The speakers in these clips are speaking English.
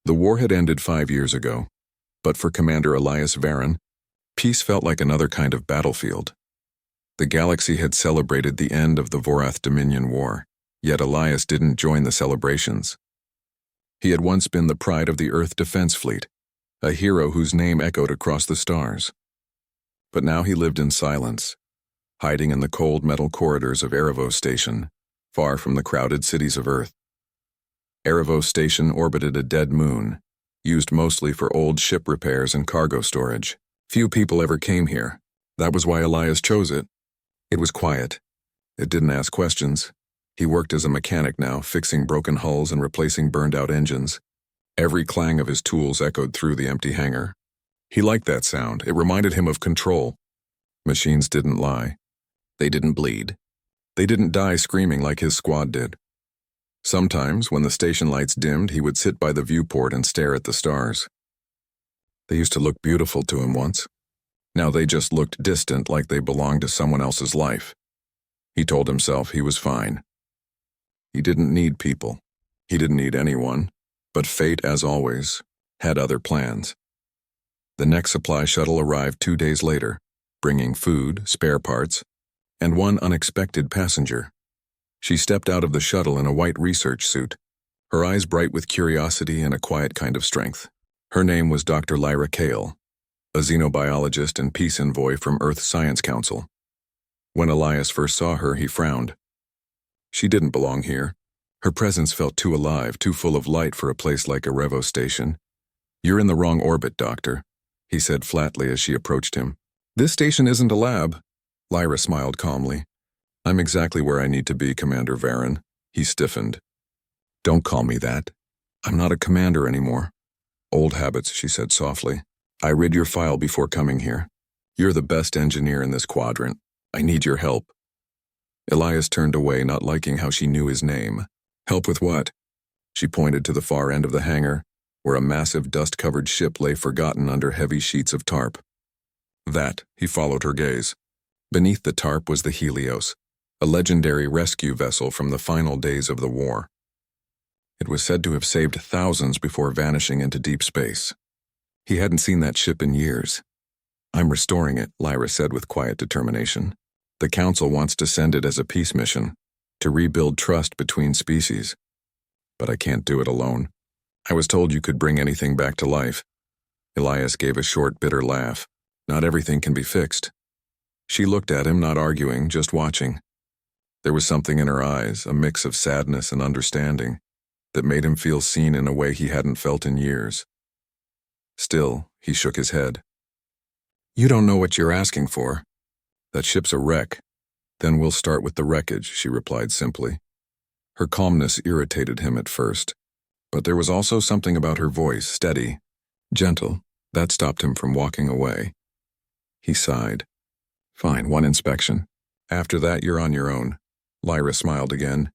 The war had ended 5 years ago, but for Commander Elias Varen, peace felt like another kind of battlefield. The galaxy had celebrated the end of the Vorath Dominion War, yet Elias didn't join the celebrations. He had once been the pride of the Earth Defense Fleet, a hero whose name echoed across the stars. But now he lived in silence, hiding in the cold metal corridors of Erebos Station, far from the crowded cities of Earth. Erebos Station orbited a dead moon, used mostly for old ship repairs and cargo storage. Few people ever came here. That was why Elias chose it. It was quiet. It didn't ask questions. He worked as a mechanic now, fixing broken hulls and replacing burned-out engines. Every clang of his tools echoed through the empty hangar. He liked that sound. It reminded him of control. Machines didn't lie. They didn't bleed. They didn't die screaming like his squad did. Sometimes, when the station lights dimmed, he would sit by the viewport and stare at the stars. They used to look beautiful to him once. Now they just looked distant, like they belonged to someone else's life. He told himself he was fine. He didn't need people. He didn't need anyone. But fate, as always, had other plans. The next supply shuttle arrived 2 days later, bringing food, spare parts, and one unexpected passenger. She stepped out of the shuttle in a white research suit, her eyes bright with curiosity and a quiet kind of strength. Her name was Dr. Lyra Kale, a xenobiologist and peace envoy from Earth Science Council. When Elias first saw her, he frowned. She didn't belong here. Her presence felt too alive, too full of light for a place like Erebos Station. "You're in the wrong orbit, Doctor," he said flatly as she approached him. "This station isn't a lab." Lyra smiled calmly. "I'm exactly where I need to be, Commander Varen." He stiffened. "Don't call me that. I'm not a commander anymore." "Old habits," she said softly. "I read your file before coming here. You're the best engineer in this quadrant. I need your help." Elias turned away, not liking how she knew his name. "Help with what?" She pointed to the far end of the hangar, where a massive dust-covered ship lay forgotten under heavy sheets of tarp. That, he followed her gaze. Beneath the tarp was the Helios, a legendary rescue vessel from the final days of the war. It was said to have saved thousands before vanishing into deep space. He hadn't seen that ship in years. "I'm restoring it," Lyra said with quiet determination. "The Council wants to send it as a peace mission, to rebuild trust between species. But I can't do it alone. I was told you could bring anything back to life." Elias gave a short, bitter laugh. "Not everything can be fixed." She looked at him, not arguing, just watching. There was something in her eyes, a mix of sadness and understanding, that made him feel seen in a way he hadn't felt in years. Still, he shook his head. "You don't know what you're asking for. That ship's a wreck. Then we'll start with the wreckage," she replied simply. Her calmness irritated him at first, but there was also something about her voice, steady, gentle, that stopped him from walking away. He sighed. "Fine, one inspection. After that, you're on your own." Lyra smiled again,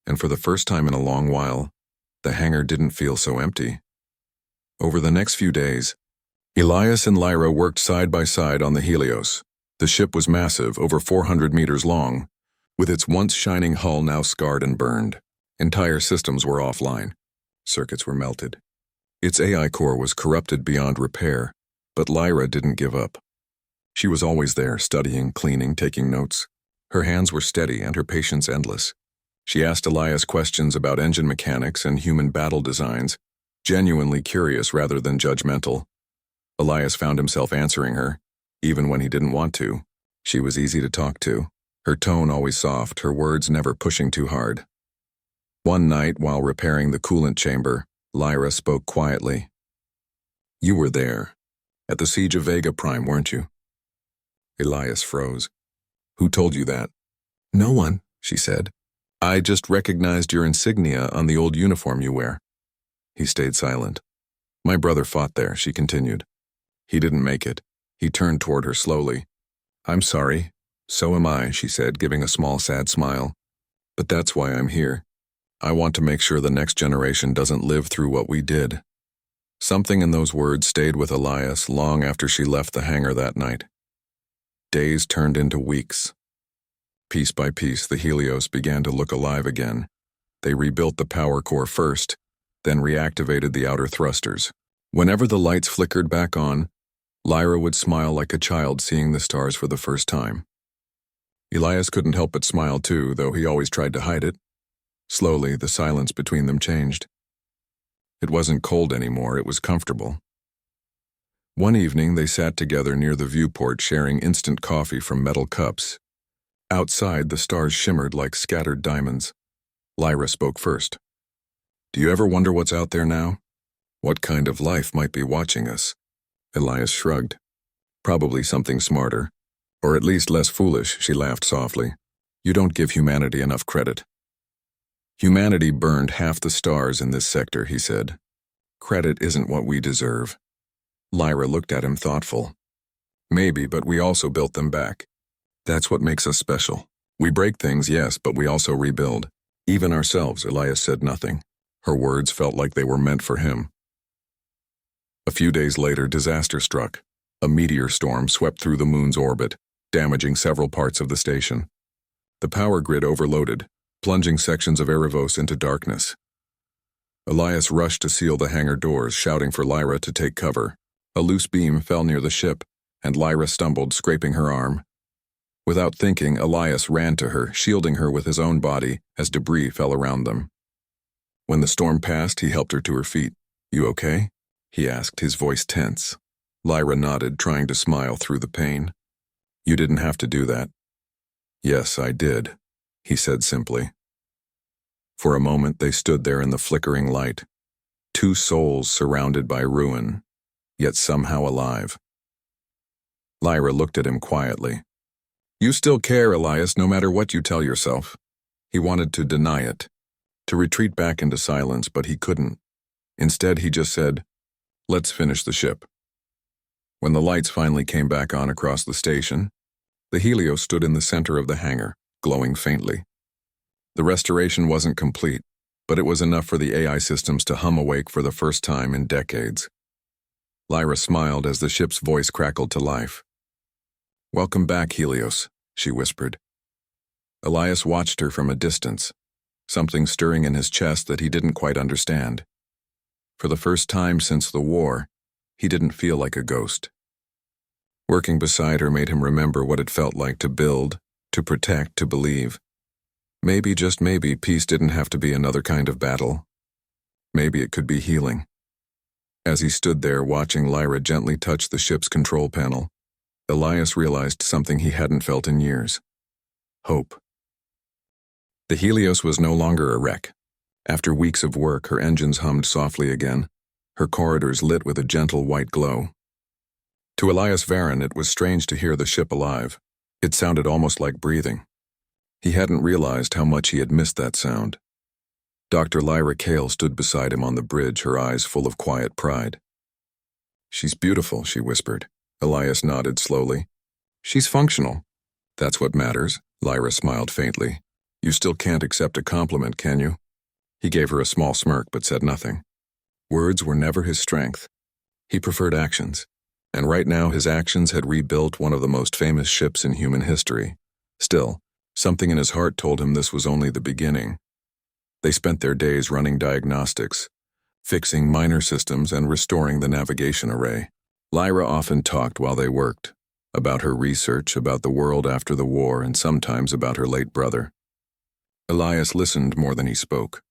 and for the first time in a long while, the hangar didn't feel so empty. Over the next few days, Elias and Lyra worked side by side on the Helios. The ship was massive, over 400 meters long, with its once shining hull now scarred and burned. Entire systems were offline. Circuits were melted. Its AI core was corrupted beyond repair, but Lyra didn't give up. She was always there, studying, cleaning, taking notes. Her hands were steady and her patience endless. She asked Elias questions about engine mechanics and human battle designs, genuinely curious rather than judgmental. Elias found himself answering her, even when he didn't want to. She was easy to talk to, her tone always soft, her words never pushing too hard. One night, while repairing the coolant chamber, Lyra spoke quietly. "You were there, at the siege of Vega Prime, weren't you?" Elias froze. "Who told you that?" "No one," she said. "I just recognized your insignia on the old uniform you wear." He stayed silent. "My brother fought there," she continued. "He didn't make it." He turned toward her slowly. "I'm sorry. So am I," she said, giving a small, sad smile. "But that's why I'm here. I want to make sure the next generation doesn't live through what we did." Something in those words stayed with Elias long after she left the hangar that night. Days turned into weeks. Piece by piece, the Helios began to look alive again. They rebuilt the power core first, then reactivated the outer thrusters. Whenever the lights flickered back on, Lyra would smile like a child seeing the stars for the first time. Elias couldn't help but smile too, though he always tried to hide it. Slowly, the silence between them changed. It wasn't cold anymore, it was comfortable. One evening, they sat together near the viewport sharing instant coffee from metal cups. Outside, the stars shimmered like scattered diamonds. Lyra spoke first. "Do you ever wonder what's out there now? What kind of life might be watching us?" Elias shrugged. "Probably something smarter. Or at least less foolish," she laughed softly. "You don't give humanity enough credit." "Humanity burned half the stars in this sector," he said. "Credit isn't what we deserve." Lyra looked at him thoughtful. "Maybe, but we also built them back. That's what makes us special. We break things, yes, but we also rebuild. Even ourselves." Elias said nothing. Her words felt like they were meant for him. A few days later, disaster struck. A meteor storm swept through the moon's orbit, damaging several parts of the station. The power grid overloaded, plunging sections of Erebos into darkness. Elias rushed to seal the hangar doors, shouting for Lyra to take cover. A loose beam fell near the ship, and Lyra stumbled, scraping her arm. Without thinking, Elias ran to her, shielding her with his own body as debris fell around them. When the storm passed, he helped her to her feet. "You okay?" he asked, his voice tense. Lyra nodded, trying to smile through the pain. "You didn't have to do that." "Yes, I did," he said simply. For a moment, they stood there in the flickering light. Two souls surrounded by ruin, yet somehow alive. Lyra looked at him quietly. "You still care, Elias, no matter what you tell yourself." He wanted to deny it, to retreat back into silence, but he couldn't. Instead, he just said, "Let's finish the ship." When the lights finally came back on across the station, the Helios stood in the center of the hangar, glowing faintly. The restoration wasn't complete, but it was enough for the AI systems to hum awake for the first time in decades. Lyra smiled as the ship's voice crackled to life. "Welcome back, Helios," she whispered. Elias watched her from a distance, something stirring in his chest that he didn't quite understand. For the first time since the war, he didn't feel like a ghost. Working beside her made him remember what it felt like to build, to protect, to believe. Maybe, just maybe, peace didn't have to be another kind of battle. Maybe it could be healing. As he stood there watching Lyra gently touch the ship's control panel, Elias realized something he hadn't felt in years. Hope. The Helios was no longer a wreck. After weeks of work, her engines hummed softly again, her corridors lit with a gentle white glow. To Elias Varen, it was strange to hear the ship alive. It sounded almost like breathing. He hadn't realized how much he had missed that sound. Dr. Lyra Kale stood beside him on the bridge, her eyes full of quiet pride. "She's beautiful," she whispered. Elias nodded slowly. "She's functional." "That's what matters," Lyra smiled faintly. "You still can't accept a compliment, can you?" He gave her a small smirk but said nothing. Words were never his strength. He preferred actions, and right now his actions had rebuilt one of the most famous ships in human history. Still, something in his heart told him this was only the beginning. They spent their days running diagnostics, fixing minor systems and restoring the navigation array. Lyra often talked while they worked, about her research, about the world after the war, and sometimes about her late brother. Elias listened more than he spoke.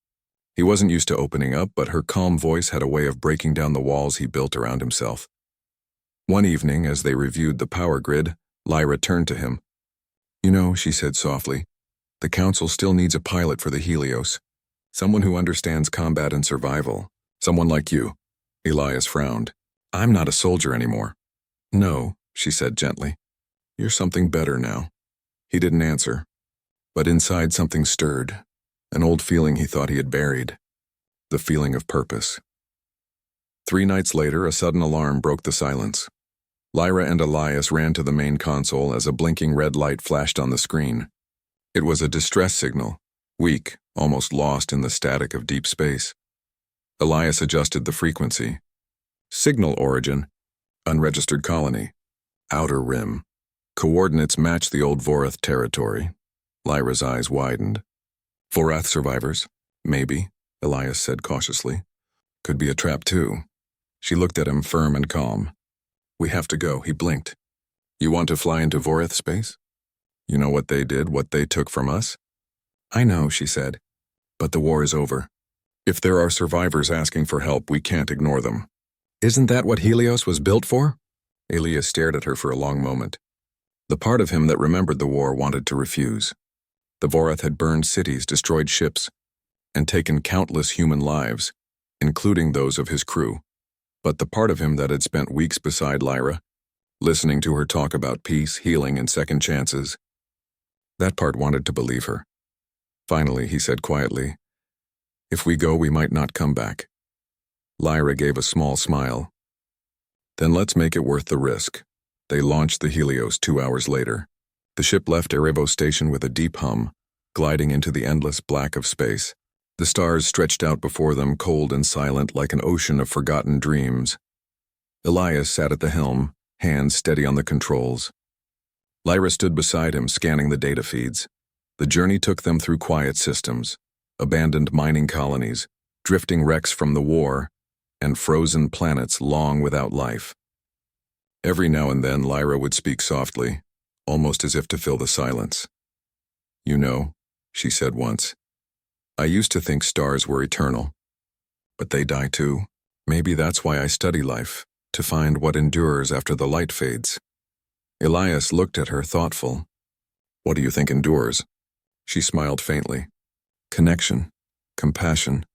He wasn't used to opening up, but her calm voice had a way of breaking down the walls he built around himself. One evening, as they reviewed the power grid, Lyra turned to him. "You know," she said softly, "the Council still needs a pilot for the Helios. Someone who understands combat and survival. Someone like you." Elias frowned. "I'm not a soldier anymore." "No," she said gently. "You're something better now." He didn't answer, but inside something stirred, an old feeling he thought he had buried, the feeling of purpose. 3 nights later, a sudden alarm broke the silence. Lyra and Elias ran to the main console as a blinking red light flashed on the screen. It was a distress signal, weak, almost lost in the static of deep space. Elias adjusted the frequency. Signal origin, unregistered colony, outer rim. Coordinates matched the old Vorath territory. Lyra's eyes widened. "Vorath survivors? Maybe," Elias said cautiously. Could be a trap too. She looked at him, firm and calm. We have to go, he blinked. You want to fly into Voreth space? You know what they did, what they took from us? I know, she said. But the war is over. If there are survivors asking for help, we can't ignore them. Isn't that what Helios was built for? Elias stared at her for a long moment. The part of him that remembered the war wanted to refuse. The Voreth had burned cities, destroyed ships, and taken countless human lives, including those of his crew. But the part of him that had spent weeks beside Lyra, listening to her talk about peace, healing, and second chances, that part wanted to believe her. Finally, he said quietly, if we go, we might not come back. Lyra gave a small smile. Then let's make it worth the risk. They launched the Helios 2 hours later. The ship left Erebos station with a deep hum, gliding into the endless black of space. The stars stretched out before them, cold and silent like an ocean of forgotten dreams. Elias sat at the helm, hands steady on the controls. Lyra stood beside him, scanning the data feeds. The journey took them through quiet systems, abandoned mining colonies, drifting wrecks from the war, and frozen planets long without life. Every now and then, Lyra would speak softly, almost as if to fill the silence. You know, she said once, I used to think stars were eternal. But they die too. Maybe that's why I study life, to find what endures after the light fades. Elias looked at her, thoughtful. What do you think endures? She smiled faintly. Connection, compassion,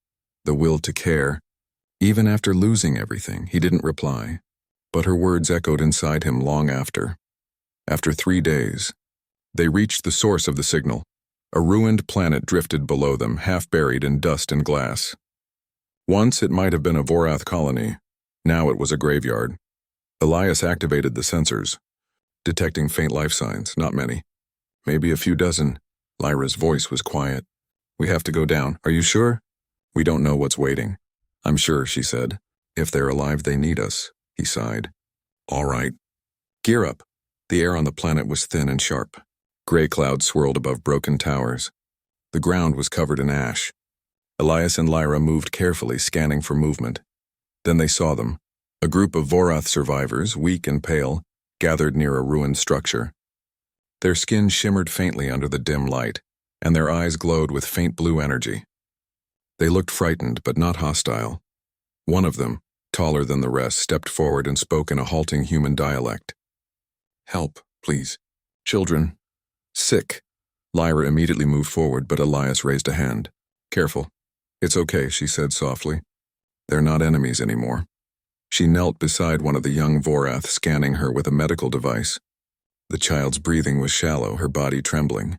the will to care. Even after losing everything, he didn't reply, but her words echoed inside him long after. After 3 days, they reached the source of the signal. A ruined planet drifted below them, half buried in dust and glass. Once it might have been a Vorath colony. Now it was a graveyard. Elias activated the sensors, detecting faint life signs, not many. Maybe a few dozen. Lyra's voice was quiet. We have to go down. Are you sure? We don't know what's waiting. I'm sure, she said. If they're alive, they need us, he sighed. All right. Gear up. The air on the planet was thin and sharp. Gray clouds swirled above broken towers. The ground was covered in ash. Elias and Lyra moved carefully, scanning for movement. Then they saw them. A group of Vorath survivors, weak and pale, gathered near a ruined structure. Their skin shimmered faintly under the dim light, and their eyes glowed with faint blue energy. They looked frightened, but not hostile. One of them, taller than the rest, stepped forward and spoke in a halting human dialect. Help, please. Children. Sick. Lyra immediately moved forward, but Elias raised a hand. Careful. It's okay, she said softly. They're not enemies anymore. She knelt beside one of the young Vorath, scanning her with a medical device. The child's breathing was shallow, her body trembling.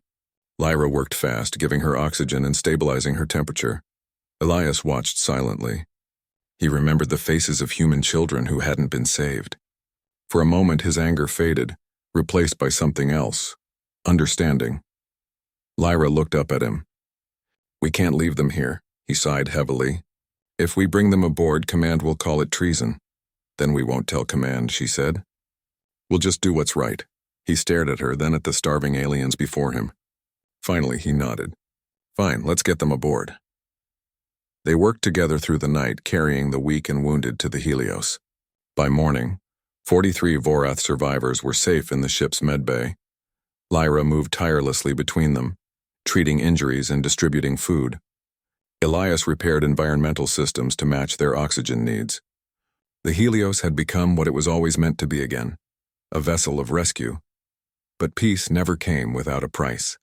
Lyra worked fast, giving her oxygen and stabilizing her temperature. Elias watched silently. He remembered the faces of human children who hadn't been saved. For a moment his anger faded, replaced by something else. Understanding. Lyra looked up at him. We can't leave them here, he sighed heavily. If we bring them aboard, Command will call it treason. Then we won't tell Command, she said. We'll just do what's right. He stared at her, then at the starving aliens before him. Finally, he nodded. Fine, let's get them aboard. They worked together through the night, carrying the weak and wounded to the Helios. By morning, 43 Vorath survivors were safe in the ship's medbay. Lyra moved tirelessly between them, treating injuries and distributing food. Elias repaired environmental systems to match their oxygen needs. The Helios had become what it was always meant to be again, a vessel of rescue. But peace never came without a price.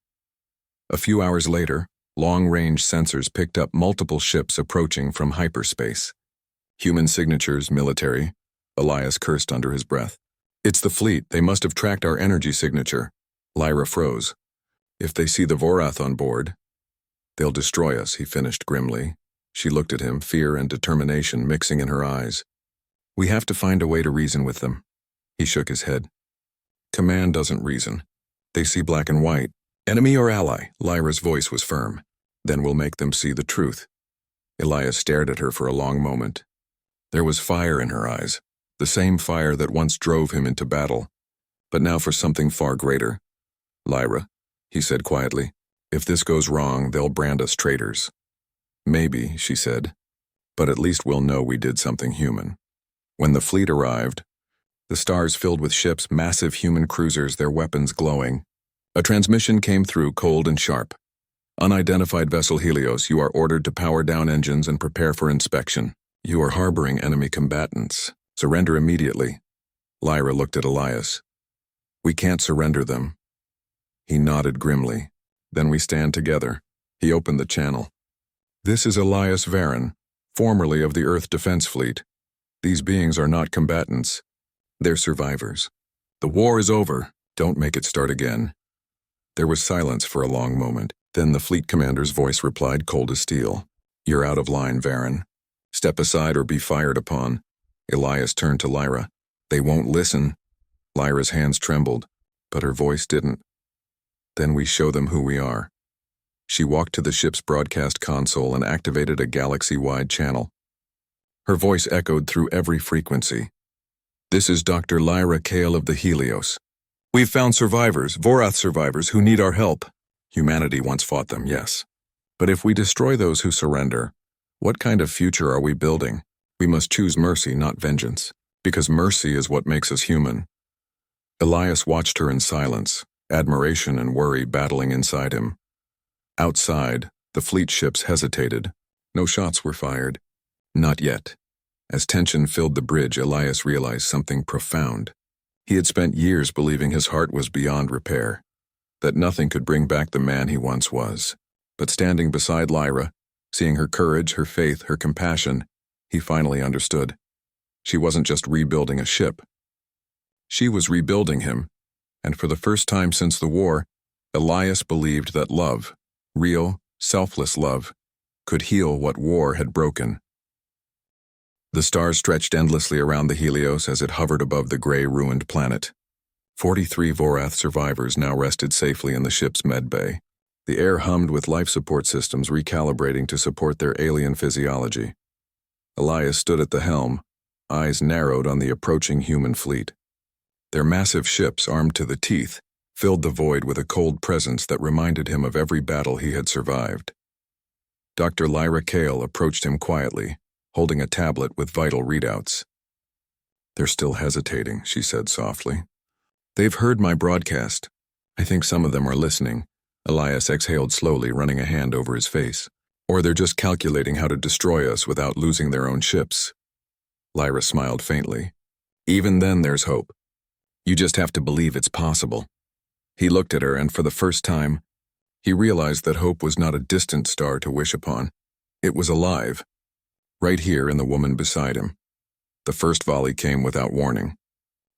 A few hours later, long-range sensors picked up multiple ships approaching from hyperspace. Human signatures, military. Elias cursed under his breath. It's the fleet. They must have tracked our energy signature. Lyra froze. If they see the Vorath on board, they'll destroy us, he finished grimly. She looked at him, fear and determination mixing in her eyes. We have to find a way to reason with them. He shook his head. Command doesn't reason. They see black and white. Enemy or ally? Lyra's voice was firm. Then we'll make them see the truth. Elias stared at her for a long moment. There was fire in her eyes, the same fire that once drove him into battle, but now for something far greater. Lyra, he said quietly, if this goes wrong, they'll brand us traitors. Maybe, she said, but at least we'll know we did something human. When the fleet arrived, the stars filled with ships, massive human cruisers, their weapons glowing. A transmission came through, cold and sharp. Unidentified vessel Helios, you are ordered to power down engines and prepare for inspection. You are harboring enemy combatants. Surrender immediately. Lyra looked at Elias. We can't surrender them. He nodded grimly. Then we stand together. He opened the channel. This is Elias Varen, formerly of the Earth Defense Fleet. These beings are not combatants. They're survivors. The war is over. Don't make it start again. There was silence for a long moment. Then the fleet commander's voice replied, cold as steel. You're out of line, Varen. Step aside or be fired upon. Elias turned to Lyra. They won't listen. Lyra's hands trembled, but her voice didn't. Then we show them who we are. She walked to the ship's broadcast console and activated a galaxy-wide channel. Her voice echoed through every frequency. This is Dr. Lyra Kale of the Helios. We've found survivors, Vorath survivors, who need our help. Humanity once fought them, yes. But if we destroy those who surrender, what kind of future are we building? We must choose mercy, not vengeance, because mercy is what makes us human. Elias watched her in silence, admiration and worry battling inside him. Outside, the fleet ships hesitated. No shots were fired. Not yet. As tension filled the bridge, Elias realized something profound. He had spent years believing his heart was beyond repair, that nothing could bring back the man he once was. But standing beside Lyra, seeing her courage, her faith, her compassion, he finally understood. She wasn't just rebuilding a ship. She was rebuilding him, and for the first time since the war, Elias believed that love, real, selfless love, could heal what war had broken. The stars stretched endlessly around the Helios as it hovered above the gray, ruined planet. 43 Vorath survivors now rested safely in the ship's med bay. The air hummed with life support systems recalibrating to support their alien physiology. Elias stood at the helm, eyes narrowed on the approaching human fleet. Their massive ships, armed to the teeth, filled the void with a cold presence that reminded him of every battle he had survived. Dr. Lyra Kale approached him quietly, holding a tablet with vital readouts. They're still hesitating, she said softly. They've heard my broadcast. I think some of them are listening. Elias exhaled slowly, running a hand over his face. Or they're just calculating how to destroy us without losing their own ships. Lyra smiled faintly. Even then there's hope. You just have to believe it's possible. He looked at her, and for the first time, he realized that hope was not a distant star to wish upon. It was alive, right here in the woman beside him. The first volley came without warning.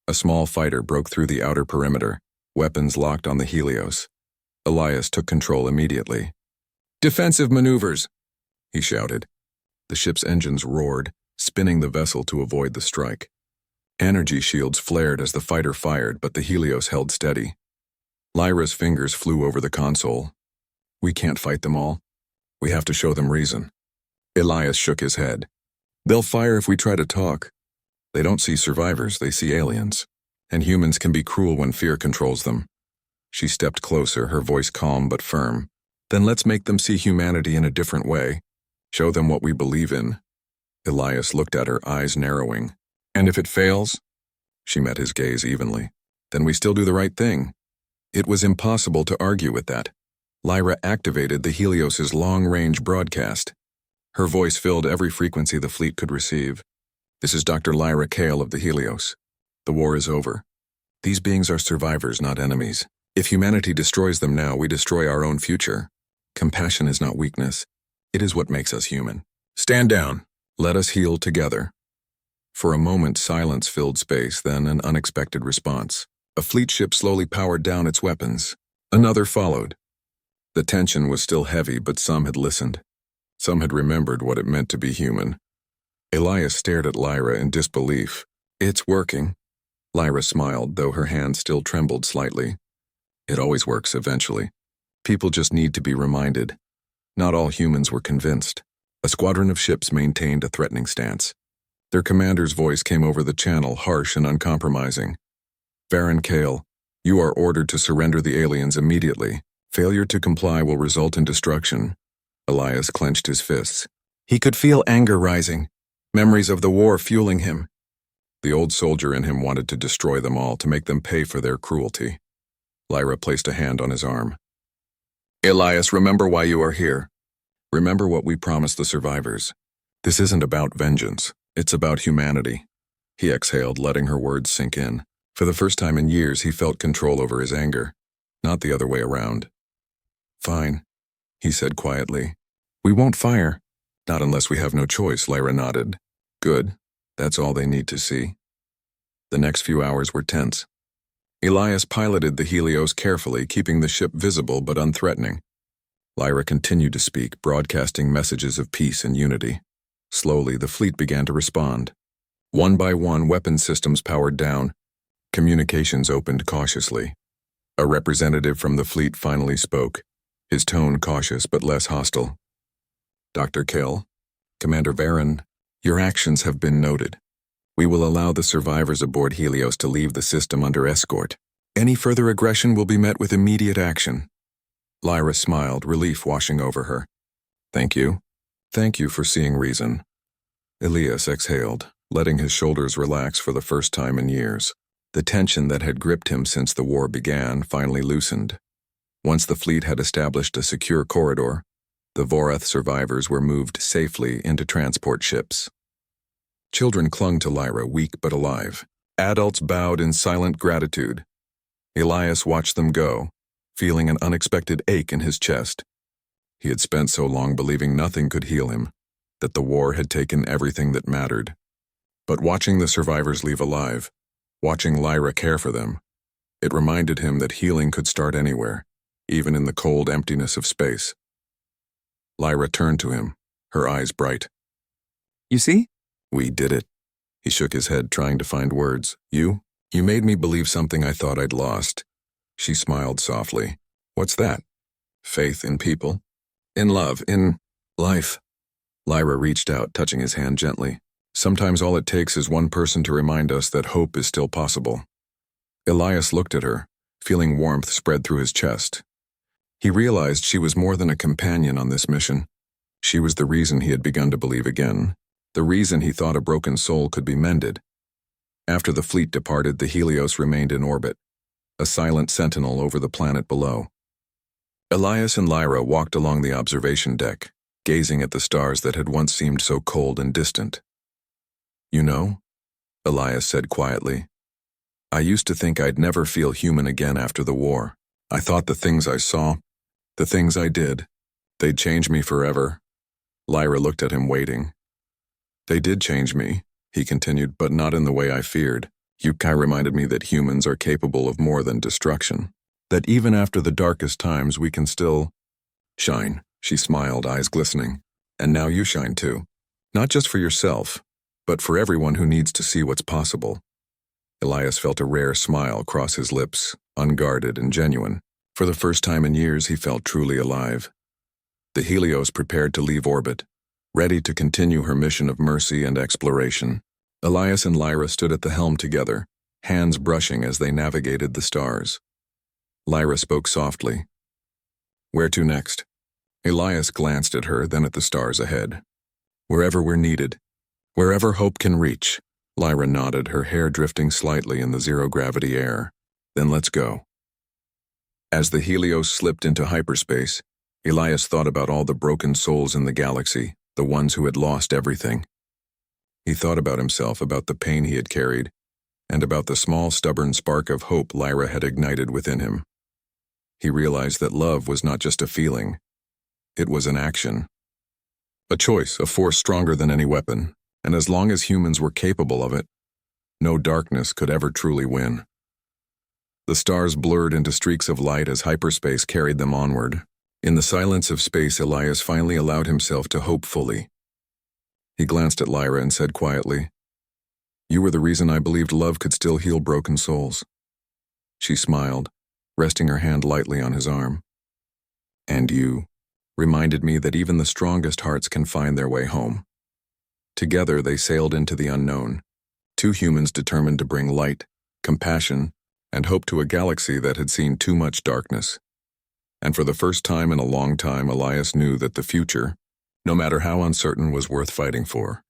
A small fighter broke through the outer perimeter, weapons locked on the Helios. Elias took control immediately. Defensive maneuvers, he shouted. The ship's engines roared, spinning the vessel to avoid the strike. Energy shields flared as the fighter fired, but the Helios held steady. Lyra's fingers flew over the console. We can't fight them all. We have to show them reason. Elias shook his head. They'll fire if we try to talk. They don't see survivors, they see aliens. And humans can be cruel when fear controls them. She stepped closer, her voice calm but firm. Then let's make them see humanity in a different way. Show them what we believe in. Elias looked at her, eyes narrowing. And if it fails? She met his gaze evenly. Then we still do the right thing. It was impossible to argue with that. Lyra activated the Helios's long-range broadcast. Her voice filled every frequency the fleet could receive. This is Dr. Lyra Kale of the Helios. The war is over. These beings are survivors, not enemies. If humanity destroys them now, we destroy our own future. Compassion is not weakness. It is what makes us human. Stand down. Let us heal together. For a moment, silence filled space, then an unexpected response. A fleet ship slowly powered down its weapons. Another followed. The tension was still heavy, but some had listened. Some had remembered what it meant to be human. Elias stared at Lyra in disbelief. It's working. Lyra smiled, though her hand still trembled slightly. It always works eventually. People just need to be reminded. Not all humans were convinced. A squadron of ships maintained a threatening stance. Their commander's voice came over the channel, harsh and uncompromising. Varen Kale, you are ordered to surrender the aliens immediately. Failure to comply will result in destruction. Elias clenched his fists. He could feel anger rising, memories of the war fueling him. The old soldier in him wanted to destroy them all, to make them pay for their cruelty. Lyra placed a hand on his arm. Elias, remember why you are here. Remember what we promised the survivors. This isn't about vengeance. It's about humanity. He exhaled, letting her words sink in. For the first time in years, he felt control over his anger, not the other way around. Fine, he said quietly. We won't fire. Not unless we have no choice, Lyra nodded. Good. That's all they need to see. The next few hours were tense. Elias piloted the Helios carefully, keeping the ship visible but unthreatening. Lyra continued to speak, broadcasting messages of peace and unity. Slowly, the fleet began to respond. One by one, weapon systems powered down. Communications opened cautiously. A representative from the fleet finally spoke, his tone cautious but less hostile. Dr. Kell, Commander Varen, your actions have been noted. We will allow the survivors aboard Helios to leave the system under escort. Any further aggression will be met with immediate action. Lyra smiled, relief washing over her. Thank you. Thank you for seeing reason. Elias exhaled, letting his shoulders relax for the first time in years. The tension that had gripped him since the war began finally loosened. Once the fleet had established a secure corridor, the Vorath survivors were moved safely into transport ships. Children clung to Lyra, weak but alive. Adults bowed in silent gratitude. Elias watched them go, feeling an unexpected ache in his chest. He had spent so long believing nothing could heal him, that the war had taken everything that mattered. But watching the survivors leave alive, watching Lyra care for them, it reminded him that healing could start anywhere, even in the cold emptiness of space. Lyra turned to him, her eyes bright. You see? We did it. He shook his head, trying to find words. You made me believe something I thought I'd lost. She smiled softly. What's that? Faith in people? In love, in life. Lyra reached out, touching his hand gently. Sometimes all it takes is one person to remind us that hope is still possible. Elias looked at her, feeling warmth spread through his chest. He realized she was more than a companion on this mission. She was the reason he had begun to believe again, the reason he thought a broken soul could be mended. After the fleet departed, the Helios remained in orbit, a silent sentinel over the planet below. Elias and Lyra walked along the observation deck, gazing at the stars that had once seemed so cold and distant. You know, Elias said quietly, I used to think I'd never feel human again after the war. I thought the things I saw, the things I did, they'd change me forever. Lyra looked at him, waiting. They did change me, he continued, but not in the way I feared. Yukai reminded me that humans are capable of more than destruction, that even after the darkest times we can still shine. She smiled, eyes glistening. And now you shine too. Not just for yourself, but for everyone who needs to see what's possible. Elias felt a rare smile cross his lips, unguarded and genuine. For the first time in years, he felt truly alive. The Helios prepared to leave orbit, ready to continue her mission of mercy and exploration. Elias and Lyra stood at the helm together, hands brushing as they navigated the stars. Lyra spoke softly. Where to next? Elias glanced at her, then at the stars ahead. Wherever we're needed. Wherever hope can reach. Lyra nodded, her hair drifting slightly in the zero-gravity air. Then let's go. As the Helios slipped into hyperspace, Elias thought about all the broken souls in the galaxy, the ones who had lost everything. He thought about himself, about the pain he had carried, and about the small, stubborn spark of hope Lyra had ignited within him. He realized that love was not just a feeling. It was an action. A choice, a force stronger than any weapon, and as long as humans were capable of it, no darkness could ever truly win. The stars blurred into streaks of light as hyperspace carried them onward. In the silence of space, Elias finally allowed himself to hope fully. He glanced at Lyra and said quietly, You were the reason I believed love could still heal broken souls. She smiled, resting her hand lightly on his arm. And you reminded me that even the strongest hearts can find their way home. Together they sailed into the unknown, two humans determined to bring light, compassion, and hope to a galaxy that had seen too much darkness. And for the first time in a long time, Elias knew that the future, No matter how uncertain was worth fighting for.